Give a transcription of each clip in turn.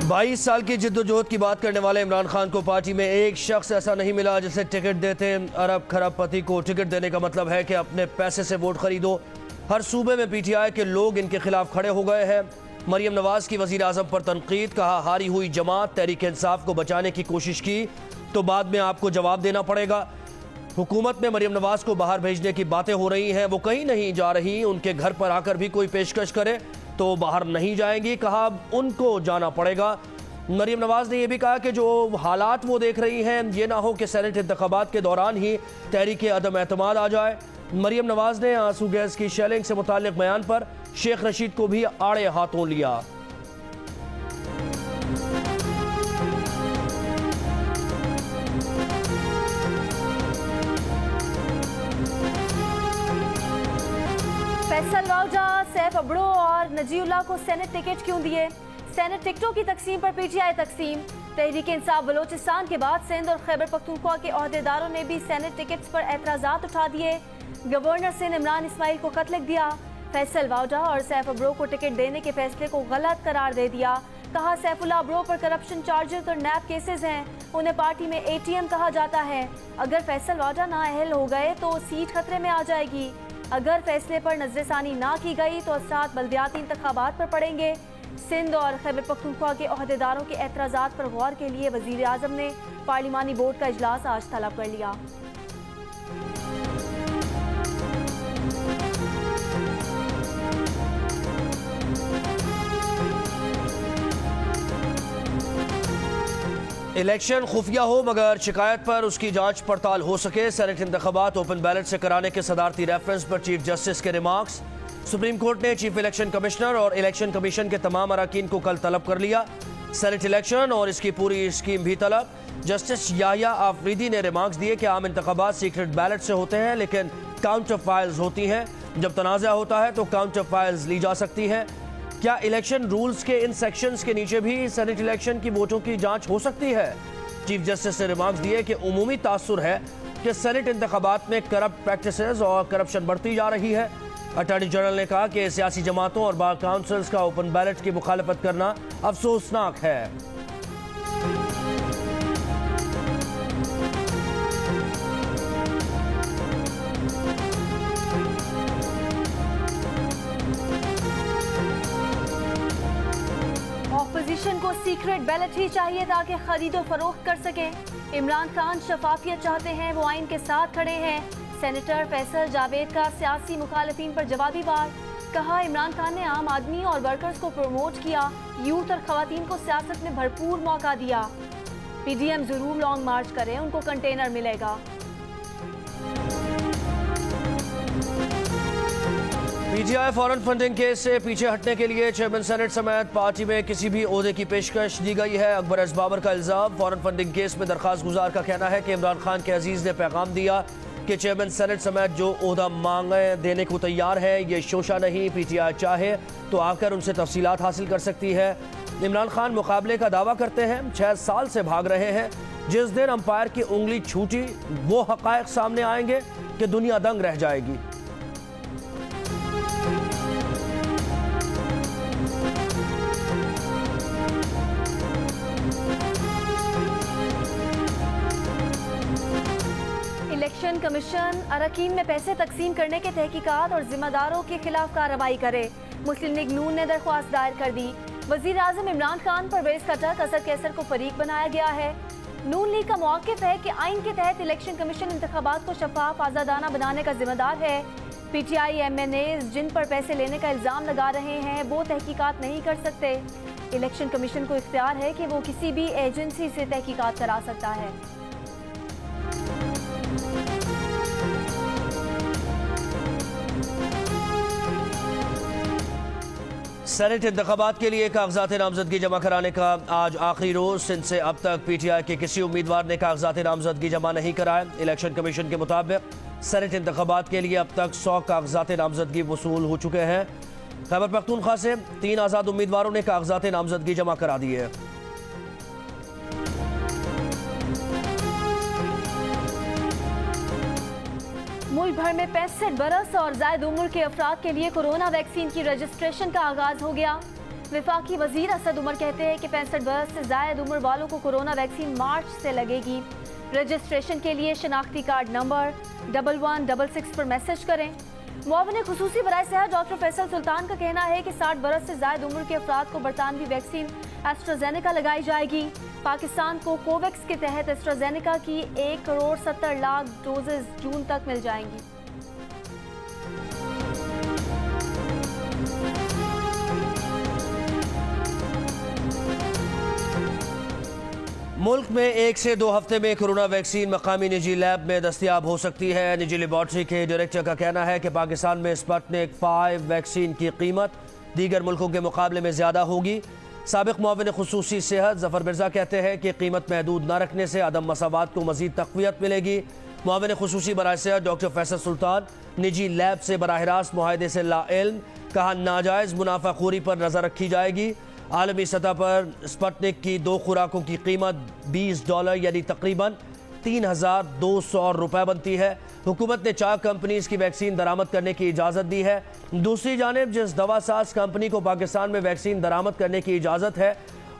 22 साल की जिद्दोजहद की बात करने वाले इमरान खान को पार्टी में एक शख्स ऐसा नहीं मिला जिसे टिकट देते। अरब खरबपति को टिकट देने का मतलब है कि अपने पैसे से वोट खरीदो। हर सूबे में पीटीआई के लोग इनके खिलाफ खड़े हो गए हैं। मरियम नवाज की वजीर आजम पर तनकीद, कहा हारी हुई जमात तहरीक इंसाफ को बचाने की कोशिश की तो बाद में आपको जवाब देना पड़ेगा। हुकूमत में मरियम नवाज को बाहर भेजने की बातें हो रही हैं, वो कहीं नहीं जा रही। उनके घर पर आकर भी कोई पेशकश करे तो बाहर नहीं जाएंगी, कहा उनको जाना पड़ेगा। मरियम नवाज ने यह भी कहा कि जो हालात वो देख रही हैं ये ना हो कि सेनेट इंतखाबात के दौरान ही तहरीक अदम एतमाद आ जाए। मरियम नवाज ने आंसू गैस की शेलिंग से मुताल्लिक बयान पर शेख रशीद को भी आड़े हाथों लिया। फैसल वाउजा, सैफ अबड़ो और नजीउल्लाह को सेनेट टिकट क्यों दिए? सेनेट टिकटों की तकसीम पर पीटीआई तकसीम। तहरीक इंसाफ बलोचिस्तान के बाद सिंध और खैबर पख्तूनख्वा के ओहदेदारों ने भी सेनेट टिकट्स पर एतराजात उठा दिए। गवर्नर सिंध इमरान इस्माइल को खत लिख दिया। फैसल वाउजा और सैफ अबड़ो को टिकट देने के फैसले को गलत करार दे दिया। कहा सैफुल्लाह अबड़ो पर करप्शन चार्जेस और नैब केसेस हैं, उन्हें पार्टी में एटीएम कहा जाता है। अगर फैसल वाउजा नाअहल हो गए तो सीट खतरे में आ जाएगी। अगर फैसले पर नजरसानी ना की गई तो असरात बल्दियाती इंतखाबात पर पड़ेंगे। सिंध और खैबर पख्तूनख्वा के ओहदेदारों के एतराज़ात पर गौर के लिए वज़ीर आज़म ने पार्लिमानी बोर्ड का इजलास आज तलब कर लिया। इलेक्शन खुफिया हो मगर शिकायत पर उसकी जांच पड़ताल हो सके। सेनेट इंतखाबात ओपन बैलेट से कराने के सदारती रेफरेंस पर चीफ जस्टिस के रिमार्क्स। सुप्रीम कोर्ट ने चीफ इलेक्शन कमिश्नर और इलेक्शन कमीशन के तमाम अरकान को कल तलब कर लिया। सेनेट इलेक्शन और इसकी पूरी स्कीम भी तलब। जस्टिस याहिया आफरीदी ने रिमार्क्स दिए कि आम इंतखाबात सीक्रेट बैलेट से होते हैं लेकिन काउंटर फाइल्स होती हैं। जब तनाज़ा होता है तो काउंटर फाइल्स ली जा सकती हैं। क्या इलेक्शन रूल्स के इन सेक्शंस के नीचे भी सेनेट इलेक्शन की वोटों की जांच हो सकती है? चीफ जस्टिस ने रिमार्क्स दिए कि उमूमी तासुर है कि सेनेट इंतखाबात में करप्ट प्रैक्टिसेस और करप्शन बढ़ती जा रही है। अटॉर्नी जनरल ने कहा कि सियासी जमातों और बार काउंसिल्स का ओपन बैलेट की मुखालफत करना अफसोसनाक है। ऑपोजिशन को सीक्रेट बैलेट ही चाहिए ताकि खरीदो फरोख्त कर सके। इमरान खान शफाफियत चाहते हैं, वो आइन के साथ खड़े हैं। सेनेटर फैसल जावेद का सियासी मुखालिफिन पर जवाबी वार। कहा इमरान खान ने आम आदमी और वर्कर्स को प्रमोट किया, यूथ और खवातीन को सियासत में भरपूर मौका दिया। पीडीएम जरूर लॉन्ग मार्च करें, उनको कंटेनर मिलेगा। पीटीआई फॉरेन फंडिंग केस से पीछे हटने के लिए चेयरमैन सेनेट समेत पार्टी में किसी भी ओहदे की पेशकश दी गई है। अकबर एस बाबर का इल्जाम। फॉरेन फंडिंग केस में दरखास्त गुजार का कहना है कि इमरान खान के अजीज ने पैगाम दिया कि चेयरमैन सेनेट समेत जो ओहदा मांगे देने को तैयार है। ये शोशा नहीं, पीटीआई चाहे तो आकर उनसे तफसीलात हासिल कर सकती है। इमरान खान मुकाबले का दावा करते हैं, 6 साल से भाग रहे हैं। जिस दिन अंपायर की उंगली छूटी वो हकायक सामने आएंगे कि दुनिया दंग रह जाएगी। इलेक्शन कमीशन अरकान में पैसे तकसीम करने के तहकीकात और जिम्मेदारों के खिलाफ कार्रवाई करे। मुस्लिम लीग नून ने दरख्वास्त दायर कर दी। वजीर आजम इमरान खान परवेज खट्टर असर कैसर को फरीक बनाया गया है। नून लीग का मौक़िफ़ है कि आइन के तहत इलेक्शन कमीशन इंतखाबात को शफाफ आज़ादाना बनाने का जिम्मेदार है। पीटीआई MNA जिन पर पैसे लेने का इल्ज़ाम लगा रहे हैं वो तहकीकात नहीं कर सकते। इलेक्शन कमीशन को इख्तियार है कि वो किसी भी एजेंसी से तहकीकात करा सकता है। सेनेट इंतखाबात के लिए कागजात नामजदगी जमा कराने का आज आखिरी रोज। सिंध से अब तक पीटीआई के किसी उम्मीदवार ने कागजात नामजदगी जमा नहीं कराए। इलेक्शन कमीशन के मुताबिक सेनेट इंतखाबात के लिए अब तक 100 कागजात नामजदगी वसूल हो चुके हैं। खैबर पख्तूनख्वा से 3 आज़ाद उम्मीदवारों ने कागजात नामजदगी जमा करा दी है। मुल्क भर में 65 बरस और जायद उम्र के अफराद के लिए कोरोना वैक्सीन की रजिस्ट्रेशन का आगाज हो गया। वफाकी वजीर असद उमर कहते हैं कि 65 बरस से जायद उम्र वालों को कोरोना वैक्सीन मार्च से लगेगी। रजिस्ट्रेशन के लिए शनाख्ती कार्ड नंबर 1166 पर मैसेज करें। मुआविन खुसूसी बराए सेहत डॉक्टर फैसल सुल्तान का कहना है कि 60 बरस से जायद उम्र के अफराद को बरतानवी वैक्सीन एस्ट्राजेनेका लगाई जाएगी। पाकिस्तान को कोवैक्स के तहत एस्ट्राजेनेका की 1,70,00,000 डोजेज जून तक मिल जाएंगी। मुल्क में 1 से 2 हफ्ते में कोरोना वैक्सीन मकामी निजी लैब में दस्तयाब हो सकती है। निजी लेबॉर्ट्री के डायरेक्टर का कहना है कि पाकिस्तान में स्पुतनिक 5 वैक्सीन की कीमत दीगर मुल्कों के मुकाबले में ज़्यादा होगी। साबिक मुआविन खुसूसी सेहत जफर मिर्जा कहते हैं कि कीमत महदूद न रखने से अदम मसावात को मजीद तक़वियत मिलेगी। मुआविन खुसूसी बराए सेहत डॉक्टर फैसल सुल्तान निजी लैब से बराह रास्त मुआहदे से लाइल्म, कहा नाजायज़ मुनाफाखोरी पर नज़र रखी जाएगी। आलमी सतह पर स्पुतनिक की 2 खुराकों की कीमत $20 यानी तकरीबन 3,200 रुपए बनती है। हुकूमत ने 4 कंपनीज की वैक्सीन दरामद करने की इजाज़त दी है। दूसरी जानिब जिस दवा साज कंपनी को पाकिस्तान में वैक्सीन दरामद करने की इजाज़त है,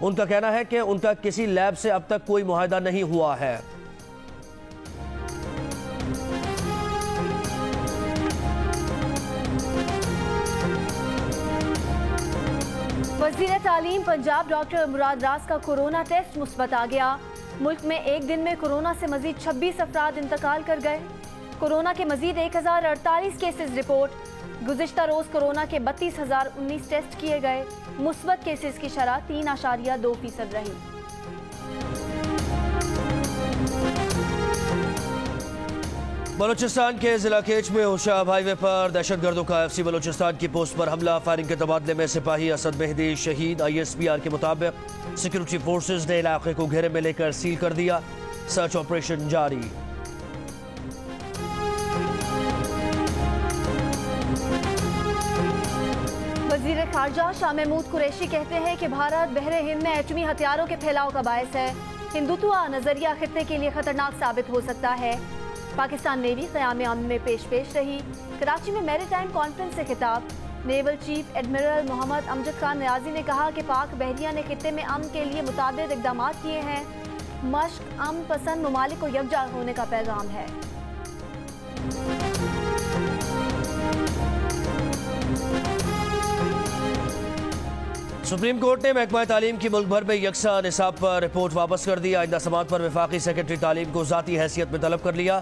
उनका कहना है कि उनका किसी लैब से अब तक कोई मुआहदा नहीं हुआ है। वज़ीर तालीम पंजाब डॉक्टर मुराद रास का कोरोना टेस्ट मुस्बत आ गया। मुल्क में एक दिन में कोरोना से मजीद 26 अफराद इंतकाल कर गए। कोरोना के मजीद 1048 केसेस रिपोर्ट। गुज़िश्ता रोज कोरोना के 32,019 टेस्ट किए गए। मुस्बत केसेस की शरह 3.2% रही। बलूचिस्तान के जिला केच में होशाब हाईवे पर दहशतगर्दों का FC बलूचिस्तान की पोस्ट पर हमला। फायरिंग के तबादले में सिपाही असद मेहदी शहीद। ISPR के मुताबिक सिक्योरिटी फोर्सेज ने इलाके को घेरे में लेकर सील कर दिया। सर्च ऑपरेशन जारी। वजीर खारजा शाह महमूद कुरैशी कहते हैं कि भारत बहरे हिंद में एटमी हथियारों के फैलाव का बायस है। हिंदुत्व नजरिया खित्ते के लिए खतरनाक साबित हो सकता है। पाकिस्तान नेवी क़याम अमन में पेश रही। कराची में मैरीटाइम कॉन्फ्रेंस से खिताब। Naval chief admiral Mohammad Amjad Khan Niazi ने कहा कि पाक बहरिया ने खित्ते में अमन के लिए मुताबिक इक़दाम किए हैं। मश्क अमन पसंद ममालिक को यकजा होने का पैगाम है। सुप्रीम कोर्ट ने महकमा तालीम की मुल्क भर में यकसा निसाब पर रिपोर्ट वापस कर दी। आइंदा समात पर वफाकी सेक्रेटरी तालीम को ज़ाती हैसियत में तलब कर लिया।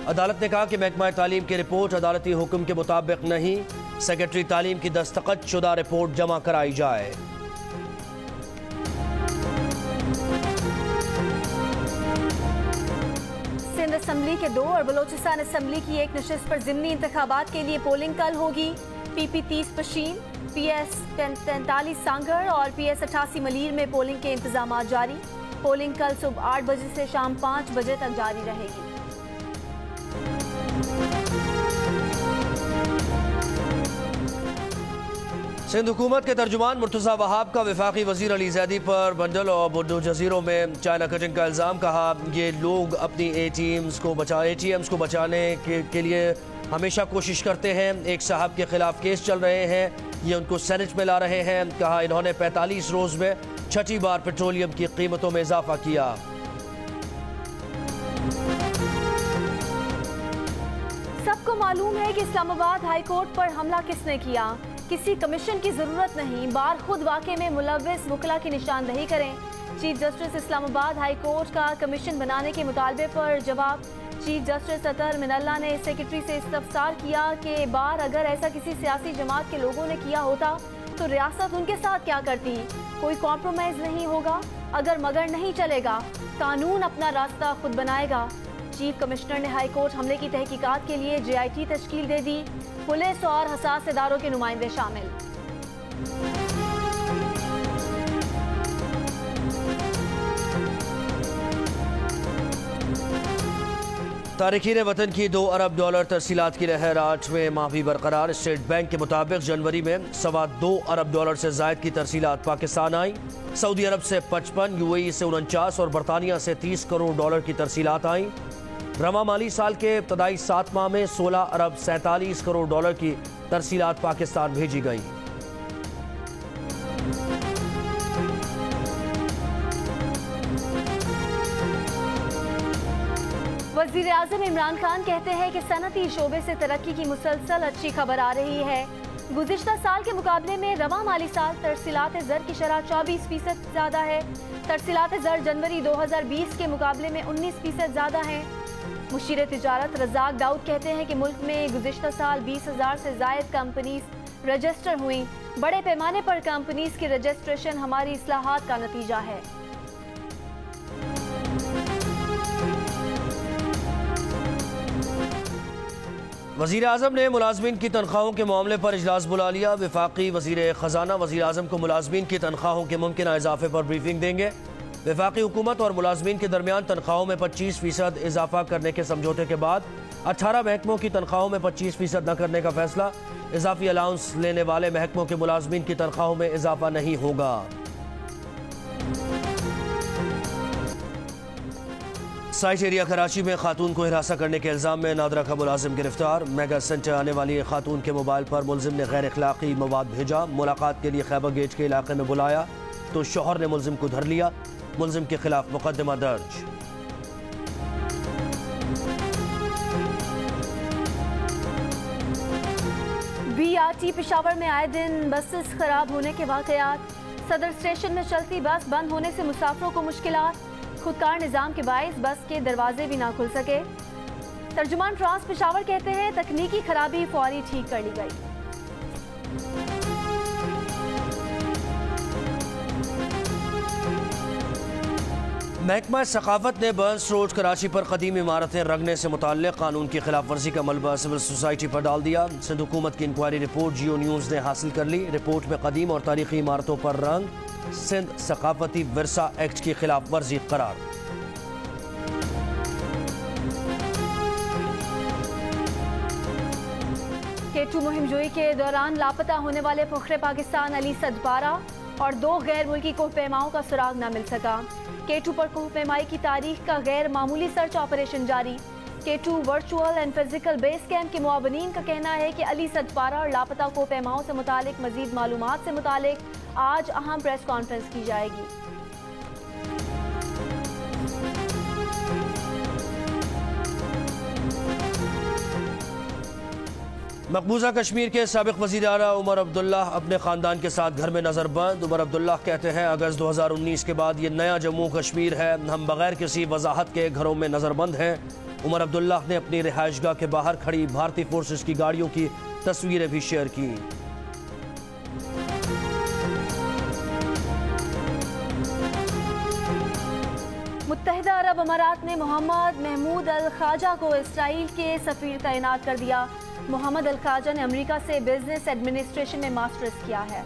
अदालत ने कहा कि महकमा तालीम की रिपोर्ट अदालती हुक्म के मुताबिक नहीं, सेक्रेटरी तालीम की दस्तखत शुदा रिपोर्ट जमा कराई जाए। सिंध असम्बली के 2 और बलोचिस्तान असम्बली की 1 नशिस्त पर ज़िमनी इंतखाबात के लिए पोलिंग कल होगी। PP 30 पशीन, PS 43 सांगड़ और PS 88 मलीर में पोलिंग के इंतजाम जारी। पोलिंग कल सुबह 8 बजे से शाम 5 बजे तक जारी रहेगी। सिंध हुकूमत के तर्जुमान मुर्तज़ा वहाब का वफाकी वजीर अली जैदी पर बंडल और बुड्डू जजीरों में चाइना कटिंग का इल्ज़ाम। कहा ये लोग अपनी ATMs को बचाने के लिए हमेशा कोशिश करते हैं। एक साहब के खिलाफ केस चल रहे हैं, ये उनको सेनेट में ला रहे हैं। कहा इन्होंने 45 रोज में 6ठी बार पेट्रोलियम की कीमतों में इजाफा किया। सबको मालूम है कि इस्लामाबाद हाई कोर्ट पर हमला किसने किया। किसी कमीशन की जरूरत नहीं, बार खुद वाक़े में मुलव्विस वकला की निशानदही करें। Chief justice Islamabad high court का कमीशन बनाने के मुतालबे पर जवाब। चीफ जस्टिस अतर मिनल्ला ने सेक्रेटरी से इस्तफसार किया कि बार अगर ऐसा किसी सियासी जमात के लोगों ने किया होता तो रियासत उनके साथ क्या करती। कोई कॉम्प्रोमाइज नहीं होगा। अगर मगर नहीं चलेगा, कानून अपना रास्ता खुद बनाएगा। चीफ कमिश्नर ने हाई कोर्ट हमले की तहकीकात के लिए JIT तश्कील दे दी। पुलिस और हसास इदारों के नुमाइंदे शामिल। तारिकीन वतन की $2 अरब तरसीलात की लहर 8वें माह भी बरकरार। स्टेट बैंक के मुताबिक जनवरी में $2.25 अरब से जायद की तरसीलात पाकिस्तान आई। सऊदी अरब से 55, UAE से 49 और बरतानिया से $30 करोड़ की तरसीलात आई। रवा माली साल के इब्तदाई 7 माह में $16 अरब 47 करोड़ की तरसीलात पाकिस्तान भेजी गई। वज़ीर आज़म इमरान खान कहते हैं कि सनती शोबे से तरक्की की मुसलसल अच्छी खबर आ रही है। गुज़िश्ता साल के मुकाबले में रवा माली साल तरसीलात ज़र की शरह 24% ज़्यादा है। तरसीलात ज़र जनवरी 2020 के मुकाबले में 19% ज़्यादा है। मुशीर तिजारत रज़ाक दाऊद कहते हैं कि मुल्क में गुज़िश्ता साल 20,000 से ज़ायद कंपनीज रजिस्टर हुई। बड़े पैमाने पर कंपनीज की रजिस्ट्रेशन हमारी इस्लाहात का नतीजा है। वज़ीर आज़म ने मुलाजमीन की तनख्वाहों के मामले पर इजलास बुला लिया। वफाकी वज़ीर ख़जाना वज़ीर आज़म को मुलाजमीन की तनख्वाहों के मुमकिन इजाफे पर ब्रीफिंग देंगे। वफाकी हुकूमत और मुलाजमीन के दरमियान तनख्वाहों में 25% इजाफा करने के समझौते के बाद 18 महकमों की तनख्वाहों में 25% न करने का फैसला। इजाफी अलाउंस लेने वाले महकमों के मुलाजमीन की तनख्वाहों में इजाफा नहीं होगा। साइट एरिया कराची में खातून को हिरासा करने के इल्जाम में नादरा का मुलाजिम गिरफ्तार। मेगा सेंटर आने वाली एक खातून के मोबाइल पर मुलजिम ने गैर अखलाकी मवाद भेजा। मुलाकात के लिए खैबर गेट के इलाके में बुलाया तो शौहर ने मुलजिम को धर लिया। मुलजिम के खिलाफ मुकदमा दर्ज। BRT पेशावर में आए दिन बसेस खराब होने के वाकयात। सदर स्टेशन में चलती बस बंद होने से मुसाफिरों को मुश्किलात। खुदकार निजाम के बायस बस के दरवाजे भी ना खुल सके। तर्जुमान ट्रांस पेशावर कहते हैं तकनीकी खराबी फौरी ठीक कर ली गई। महकमा सकाफत ने बर्न्स रोड कराची पर कदीम इमारतें रखने से मुताल्लिक़ कानून की खिलाफ वर्जी का मलबा सिविल सोसाइटी पर डाल दिया। सिंध हुकूमत की इंक्वायरी रिपोर्ट जियो न्यूज़ ने हासिल कर ली। रिपोर्ट में कदीम और तारीखी इमारतों पर रंग सिंध सकाफती विरसा एक्ट की खिलाफ वर्जी करार। K2 मुहिमजोई के दौरान लापता होने वाले फख्रे पाकिस्तान अली सदपारा और 2 गैर मुल्की कोहपैमाओं का सुराग न मिल सका। K2 पर कोहपैमाई की तारीख का गैर मामूली सर्च ऑपरेशन जारी। K2 virtual and physical base camp के मुआवनीन का कहना है कि अली सदपारा और लापता कोहपैमाओं से मुतालिक मजीद मालूमात से मुतालिक आज अहम प्रेस कॉन्फ्रेंस की जाएगी। मकबूजा कश्मीर के साबिक वज़ीर आला उमर अब्दुल्ला अपने ख़ानदान के साथ घर में नज़रबंद। उमर अब्दुल्ला कहते हैं अगस्त 2019 के बाद ये नया जम्मू कश्मीर है। हम बगैर किसी वजाहत के घरों में नज़रबंद हैं। उमर अब्दुल्ला ने अपनी रिहाइशगाह के बाहर खड़ी भारतीय फोर्सेस की गाड़ियों की तस्वीरें भी शेयर की। मुत्तहिदा अरब अमारात ने मोहम्मद महमूद अल ख्वाजा को इसराइल के सफीर तैनात कर दिया। मोहम्मद अल ख्वाजा ने अमेरिका से बिजनेस एडमिनिस्ट्रेशन में मास्टर्स किया है।